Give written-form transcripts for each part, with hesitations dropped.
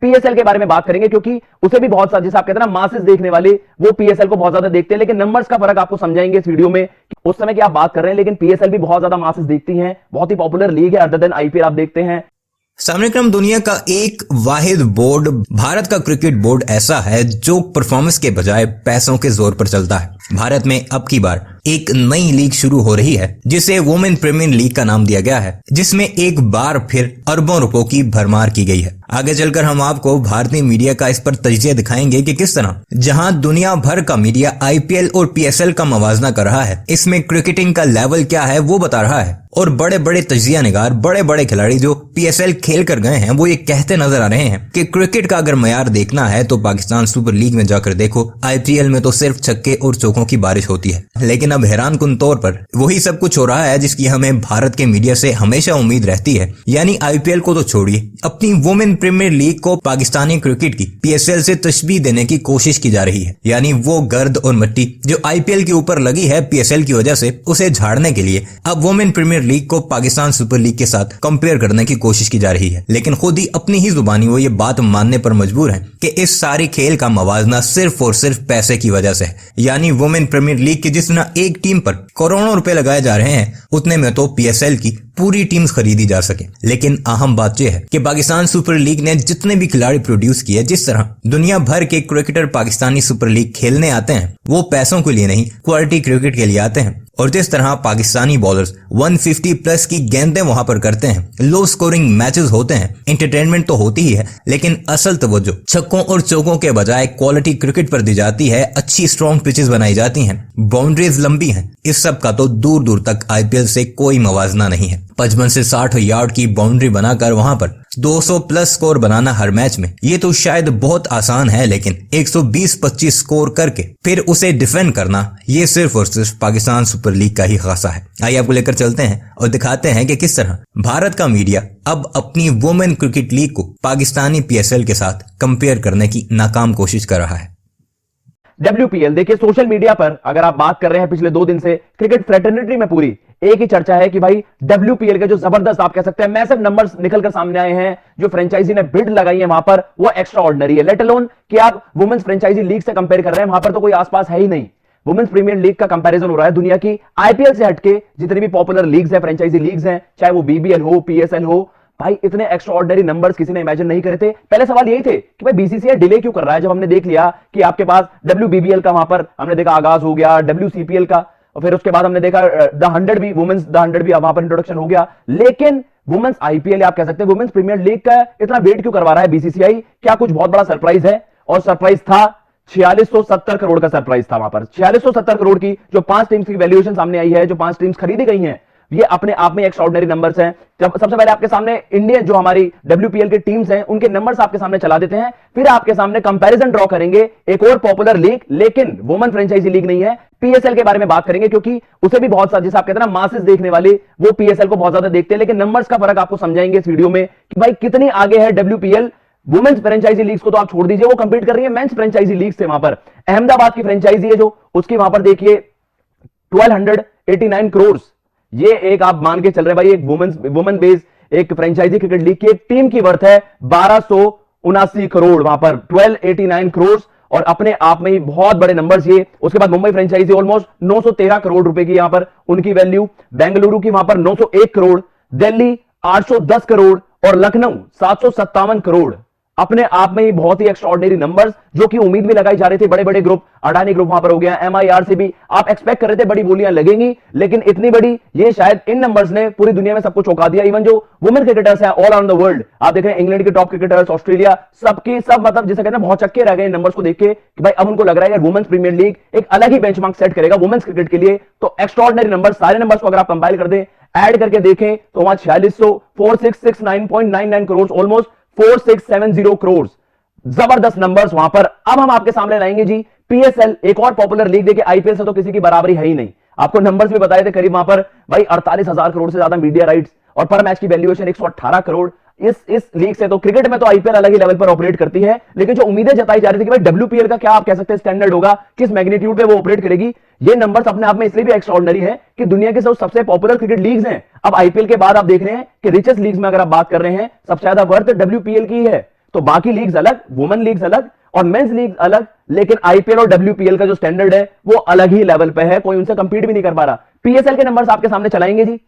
PSL के बारे में बात करेंगे, क्योंकि उसे भी बहुत सारे, जैसे आप कहते हैं ना मासेस देखने वाले, वो पीएसएल को बहुत ज्यादा देखते हैं, लेकिन नंबर्स का फर्क आपको समझाएंगे इस वीडियो में। उस समय की आप बात कर रहे हैं, लेकिन पीएसएल भी बहुत ज्यादा मासेस देखती हैं, बहुत ही पॉपुलर लीग है, अदर देन आईपीएल आप देखते हैं। सामने क्रम दुनिया का एक वाहिद बोर्ड भारत का क्रिकेट बोर्ड ऐसा है जो परफॉर्मेंस के बजाय पैसों के जोर पर चलता है। भारत में अब की बार एक नई लीग शुरू हो रही है जिसे वुमेन प्रीमियर लीग का नाम दिया गया है, जिसमें एक बार फिर अरबों रुपयों की भरमार की गई है। आगे चलकर हम आपको भारतीय मीडिया का इस पर तजिया दिखाएंगे कि किस तरह जहां दुनिया भर का मीडिया आईपीएल और पीएसएल का मवाजना कर रहा है, इसमें क्रिकेटिंग का लेवल क्या है वो बता रहा है। और बड़े बड़े तजिया निगार, बड़े बड़े खिलाड़ी जो पीएसएल खेल कर गए हैं, वो ये कहते नजर आ रहे हैं कि क्रिकेट का अगर मयार देखना है तो पाकिस्तान सुपर लीग में जाकर देखो, आईपीएल में तो सिर्फ छक्के और चौकों की बारिश होती है। लेकिन अब हैरानकुन तौर पर वही सब कुछ हो रहा है जिसकी हमें भारत के मीडिया से हमेशा उम्मीद रहती है। यानी आईपीएल को तो छोड़िए, अपनी वुमेन प्रीमियर लीग को पाकिस्तानी क्रिकेट की पीएसएल से तशबीह देने की कोशिश की जा रही है। यानी वो गर्द और मिट्टी जो आईपीएल के ऊपर लगी है पीएसएल की वजह से, उसे झाड़ने के लिए अब वुमेन प्रीमियर लीग को पाकिस्तान सुपर लीग के साथ कंपेयर करने की कोशिश की जा रही है। लेकिन खुद ही अपनी ही जुबानी वो ये बात मानने पर मजबूर है कि इस सारी खेल का मवाजना सिर्फ और सिर्फ पैसे की वजह से है। यानी वुमेन प्रीमियर लीग की जितना एक टीम पर करोड़ों रुपए लगाए जा रहे हैं, उतने में तो पीएसएल की पूरी टीम्स खरीदी जा सके। लेकिन अहम बात यह है कि पाकिस्तान सुपर लीग ने जितने भी खिलाड़ी प्रोड्यूस किए, जिस तरह दुनिया भर के क्रिकेटर पाकिस्तानी सुपर लीग खेलने आते हैं, वो पैसों के लिए नहीं, क्वालिटी क्रिकेट के लिए आते हैं। और जिस तरह पाकिस्तानी बॉलर्स 150 प्लस की गेंदें वहां पर करते हैं, लो स्कोरिंग मैचेस होते हैं, एंटरटेनमेंट तो होती ही है, लेकिन असल तवज्जो छक्कों और चौकों के बजाय क्वालिटी क्रिकेट पर दी जाती है। अच्छी स्ट्रॉन्ग पिचेस बनाई जाती हैं, बाउंड्रीज लंबी हैं। इस सब का तो दूर दूर तक आईपीएल से कोई मवाजना नहीं है। 55 से 60 यार्ड की बाउंड्री बनाकर वहां पर 200 प्लस स्कोर बनाना हर मैच में, ये तो शायद बहुत आसान है, लेकिन 120-25 स्कोर करके फिर उसे डिफेंड करना, ये सिर्फ और सिर्फ पाकिस्तान सुपर लीग का ही खासा है। आइए आपको लेकर चलते हैं और दिखाते हैं कि किस तरह भारत का मीडिया अब अपनी वुमेन क्रिकेट लीग को पाकिस्तानी पीएसएल के साथ कंपेयर करने की नाकाम कोशिश कर रहा है। डब्ल्यूपीएल देखिए, सोशल मीडिया पर अगर आप बात कर रहे हैं पिछले 2 दिन से, क्रिकेट फ्रेटर्निटी में पूरी एक ही चर्चा है कि भाई डब्ल्यूपीएल के जो जबरदस्त आप कह सकते हैं मैसिव नंबर्स निकलकर सामने आए हैं, जो फ्रेंचाइजी ने बिड लगाई है वहां पर, वो एक्स्ट्रा ऑर्डिनरी है। लेट अलोन कि आप वुमेन्स फ्रेंचाइजी लीग से कंपेयर कर रहे हैं, वहां पर तो कोई आसपास है ही नहीं। वुमेन्स प्रीमियर लीग का कंपैरिजन हो रहा है दुनिया की आईपीएल से हटके जितनी भी पॉपुलर लीग्स हैं, फ्रेंचाइजी लीग्स हैं, चाहे वो बीबीएल हो, पीएसएल हो। भाई इतने एक्स्ट्रा ऑर्डिनरी नंबर्स किसी ने इमेजिन नहीं करे थे। पहले सवाल यही थे कि भाई बीसीसीआई डिले क्यों कर रहा है। जब हमने देख लिया कि आपके पास डब्ल्यूबीबीएल का वहां पर हमने देखा आगाज हो गया, डब्ल्यूसीपीएल का, और फिर उसके बाद हमने देखा द 100 भी, वुमेन्स द 100 भी वहां पर इंट्रोडक्शन हो गया। लेकिन वुमेन्स आईपीएल आप कह सकते हैं वुमेन्स प्रीमियर लीग का इतना वेट क्यों करवा रहा है बीसीसीआई? क्या कुछ बहुत बड़ा सरप्राइज है? और सरप्राइज था 4670 करोड़ का सरप्राइज था वहां पर। 4670 करोड़ की जो 5 टीम्स की वैल्यूएशन सामने आई है, जो 5 टीम्स खरीदी गई हैं, ये अपने आप में एक्स्ट्राऑर्डिनरी नंबर्स हैं। जब सबसे पहले आपके सामने इंडियन जो हमारी डब्ल्यूपीएल की टीम्स हैं, उनके नंबर्स आपके सामने चला देते हैं, फिर आपके सामने कंपैरिजन ड्रॉ करेंगे एक और पॉपुलर लीग, लेकिन वुमेन फ्रेंचाइजी लीग नहीं है, पीएसएल के बारे में बात करेंगे, क्योंकि उसे भी बहुत सारे, जैसे आप कहते हैं ना मासेस देखने वाले, वो पीएसएल को बहुत ज्यादा देखते हैं। लेकिन नंबर्स का फर्क आपको समझाएंगे इस वीडियो में कि भाई कितनी आगे है डब्ल्यूपीएल। वुमेन्स फ्रेंचाइजी लीग्स को तो आप छोड़ दीजिए, वो कंपीट कर रही है मेंस फ्रेंचाइजी लीग से। वहां पर अहमदाबाद की फ्रेंचाइजी है जो, उसकी वहां पर देखिए 1289 करोड़, ये एक आप मान के चल रहे भाई, एक वुमेन बेस्ड एक फ्रेंचाइजी क्रिकेट लीग की एक टीम की वर्थ है 1279 करोड़, वहां पर 1289 करोड़, और अपने आप में ही बहुत बड़े नंबर्स ये। उसके बाद मुंबई फ्रेंचाइजी ऑलमोस्ट 913 करोड़ रुपए की यहां पर उनकी वैल्यू, बेंगलुरु की वहां पर 901 करोड़, दिल्ली 810 करोड़ और लखनऊ 757 करोड़। अपने आप में ही बहुत ही एक्स्ट्राऑर्डिनरी नंबर्स, जो कि उम्मीद भी लगाई जा रही थी। बड़े बड़े ग्रुप, अडानी ग्रुप वहां पर हो गया, एमआईआर से भी आप एक्सपेक्ट कर रहे थे बड़ी बोलियां लगेंगी, लेकिन इतनी बड़ी, ये शायद इन नंबर्स ने पूरी दुनिया में सबको चौंका दिया। इवन जो वुमेन क्रिकेटर्स हैं ऑल अराउंड द वर्ल्ड, आप देख रहे हैं इंग्लैंड के टॉप क्रिकेटर्स, ऑस्ट्रेलिया, सबकी सब मतलब जिसे कहते हैं बहुत चक्के रह गए इन नंबर्स को देख के कि भाई अब उनको लग रहा है वुमेन्स प्रीमियर लीग एक अलग ही बेंचमार्क सेट करेगा वुमेन्स क्रिकेट के लिए। तो एक्स्ट्राऑर्डिनरी नंबर, सारे नंबर्स को अगर आप कंपाइल कर दें, ऐड करके देखें, तो वहां 4669.99 करोड़, ऑलमोस्ट 4670 करोड़, जबरदस्त नंबर्स वहां पर। अब हम आपके सामने लाएंगे जी पीएसएल, एक और पॉपुलर लीग। देखिए आईपीएल से तो किसी की बराबरी है ही नहीं, आपको नंबर्स भी बताए थे, करीब वहां पर भाई 48,000 करोड़ से ज्यादा मीडिया राइट्स, और पर मैच की वैल्यूएशन 118 करोड़। इस लीग से तो, क्रिकेट में तो आईपीएल अलग ही लेवल पर ऑपरेट करती है, लेकिन जो उम्मीदें जताई जा रही थी कि भाई डब्ल्यूपीएल का क्या आप कह सकते हैं स्टैंडर्ड होगा, किस मैग्नीट्यूड पे वो ऑपरेट करेगी, ये नंबर्स अपने आप में इसलिए भी एक्स्ट्राऑर्डिनरी है कि दुनिया के सबसे पॉपुलर क्रिकेट लीग्स हैं। अब आईपीएल के बाद आप देख रहे हैं कि रिचेस्ट लीग्स में अगर आप बात कर रहे हैं, सबसे ज्यादा वर्थ डब्ल्यूपीएल की है। तो बाकी लीग्स अलग, वुमेन लीग्स अलग और मेंस लीग अलग, लेकिन आईपीएल और डब्ल्यूपीएल का जो स्टैंडर्ड है वो अलग ही लेवल पे है, कोई उनसे कंपीट भी नहीं कर पा रहा। पीएसएल के नंबर्स आपके सामने चलाएंगे जी।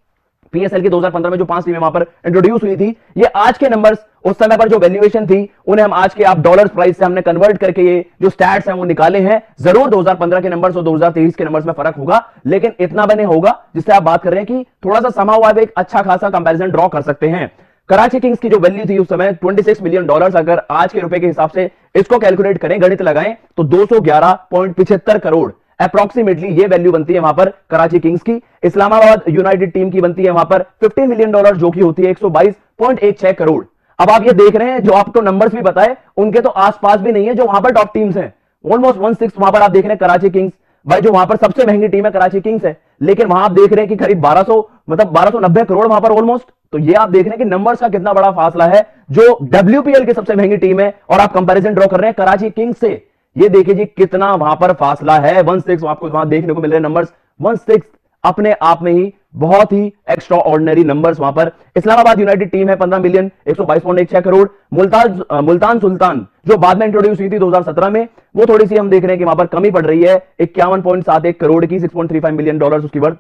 पीएसएल की 2015 में जो 5 टीमें वहां पर इंट्रोड्यूस हुई थी, ये आज के नंबर्स, उस समय पर जो वैल्यूएशन थी उन्हें हम आज के आप डॉलर प्राइस से हमने कन्वर्ट करके ये जो स्टैट्स हैं वो निकाले हैं। जरूर 2015 के नंबर्स और 2023 के नंबर्स में फर्क होगा, लेकिन इतना बने होगा जिससे आप बात कर रहे हैं कि थोड़ा सा समाव आप एक अच्छा खासा कंपैरिजन ड्रॉ कर सकते हैं। कराची किंग्स की जो वैल्यू थी उस समय 26 मिलियन डॉलर्स, अगर आज के रुपए के हिसाब से इसको कैलकुलेट करें, गणित लगाएं तो 211.75 करोड़ अप्रोक्सीमेटली ये वैल्यू बनती है वहां पर कराची किंग्स की। इस्लामाबाद यूनाइटेड टीम की बनती है वहां पर 15 मिलियन डॉलर, जो कि होती है 122.16 करोड़। अब आप ये देख रहे हैं जो आपको नंबर्स भी बताए उनके तो आसपास भी नहीं है जो वहां पर टॉप टीम्स हैं। ऑलमोस्ट 1/6 वहां पर आप देख रहे हैं कराची किंग्स, भाई जो वहां पर सबसे महंगी टीम है कराची किंग्स है, लेकिन वहां आप देख रहे हैं कि करीब 1290 करोड़ वहां पर ऑलमोस्ट। तो ये आप देख रहे हैं कि नंबर्स का कितना बड़ा फासला है। जो डब्ल्यूपीएल की सबसे महंगी टीम है और आप कंपैरिजन ड्रॉ कर रहे हैं कराची किंग्स से, ये देखिए जी कितना वहां पर फासला है। 1/6 आपको वहां देखने को मिल रहे हैं नंबर्स, 1/6 अपने आप में ही बहुत ही एक्स्ट्रा ऑर्डिनरी नंबर्स वहां पर। इस्लामाबाद यूनाइटेड टीम है 15 मिलियन 122.16 करोड़। मुल्तान सुल्तान जो बाद में इंट्रोड्यूस हुई थी 2017 में, वो थोड़ी सी हम देख रहे हैं कि वहां पर कमी पड़ रही है, 51.71 करोड़ की, 6.35 मिलियन डॉलर उसकी वर्थ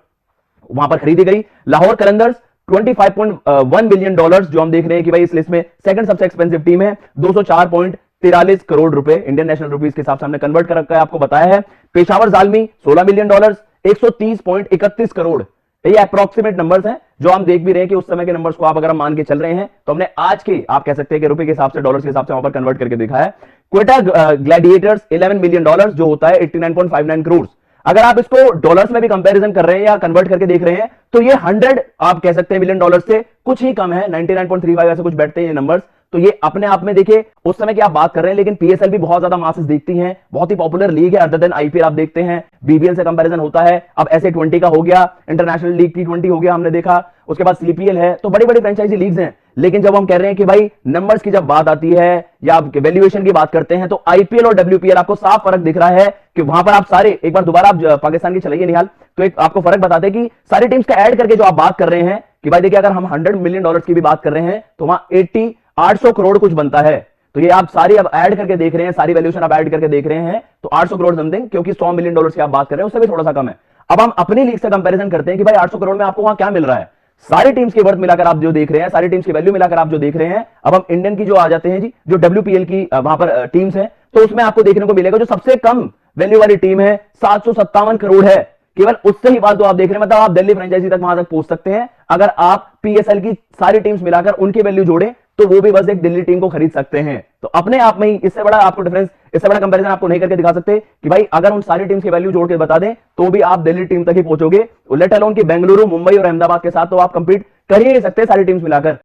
वहां पर खरीदी गई। लाहौर कलंदर्स 25.1 मिलियन डॉलर्स, जो हम देख रहे हैं कि भाई इस लिस्ट में सेकंड सबसे एक्सपेंसिव टीम है, 204.43 करोड़ रुपए इंडियन नेशनल रुपीस के हिसाब से हमने कन्वर्ट कर रखा है, आपको बताया है। Peshawar Zalmi 16 million dollars, 130.31 crore. ये अप्रोक्सीमेट नंबर्स हैं जो हम देख भी रहे हैं कि उस समय के नंबर्स को आप अगर हम मान के चल रहे हैं तो हमने आज के, आप कह सकते हैं कि रुपए के हिसाब से, डॉलर के हिसाब से वहां पर कन्वर्ट करके देखा है। क्वेटा ग्लैडिएटर्स 11 मिलियन डॉलर्स, जो होता है 89.59 करोड़। अगर आप इसको डॉलर्स में भी कंपैरिजन कर रहे हैं या कन्वर्ट करके देख रहे हैं तो ये 100 आप कह सकते हैं मिलियन डॉलर से कुछ ही कम है, 99.35 ऐसे कुछ बैठते हैं ये नंबर्स। तो ये अपने आप में देखिए उस समय की आप बात कर रहे हैं, लेकिन पीएसएल भी बहुत ज्यादा मासेस देखती हैं, बहुत ही पॉपुलर लीग है। अदर देन आईपीएल आप देखते हैं, बीबीएल से कंपैरिजन होता है, अब ऐसे 20 का हो गया, इंटरनेशनल लीग T20 हो गया हमने देखा, उसके बाद सीपीएल है, तो बड़ी बड़ी फ्रेंचाइजी लीग्स हैं। लेकिन जब हम कह रहे हैं कि भाई नंबर्स की जब बात आती है या वैल्यूएशन की बात करते हैं, तो आईपीएल और डब्ल्यूपीएल आपको साफ फर्क दिख रहा है कि वहां पर आप सारे, एक बार दोबारा आप पाकिस्तान की चलाइए निहाल, तो एक आपको फर्क बताते हैं कि सारी टीम्स का ऐड करके जो आप बात कर रहे हैं कि भाई देखिए अगर हम 100 मिलियन डॉलर की भी बात कर रहे हैं तो वहां 800 करोड़ कुछ बनता है। तो ये आप सारी अब ऐड करके देख रहे हैं, सारी वैल्यूएशन आप ऐड करके देख रहे हैं तो 800 करोड़ समथिंग, क्योंकि 100 मिलियन डॉलर की आप बात कर रहे हैं उससे भी थोड़ा सा कम है। अब हम अपनी लीग से कंपैरिजन करते हैं कि भाई 800 करोड़ में आपको वहां क्या मिल रहा है। सारी टीम्स की वर्थ मिलाकर आप जो देख रहे हैं, सारी टीम्स की वैल्यू मिलाकर आप जो देख रहे हैं, अब हम इंडियन की जो आ जाते हैं जी, जो डब्ल्यूपीएल की वहां पर टीम्स हैं, तो उसमें आपको देखने को मिलेगा जो सबसे कम वैल्यू वाली टीम है 757 करोड़ है। केवल उससे ही बात तो आप देख रहे हैं, मतलब आप दिल्ली फ्रेंचाइजी तक वहां तक पहुंच सकते हैं। अगर आप पीएसएल की सारी टीम्स मिलाकर उनकी वैल्यू जोड़ें तो वो भी बस एक दिल्ली टीम को खरीद सकते हैं। तो अपने आप में ही इससे बड़ा आपको डिफरेंस, इससे बड़ा कंपैरिजन आपको नहीं करके दिखा सकते कि भाई अगर उन सारी टीम्स की वैल्यू जोड़ के बता दें तो भी आप दिल्ली टीम तक ही पहुंचोगे, लेट अलोन की बेंगलुरु, मुंबई और अहमदाबाद के साथ तो आप कंपीट कर ही नहीं सकते सारी टीम्स मिलाकर।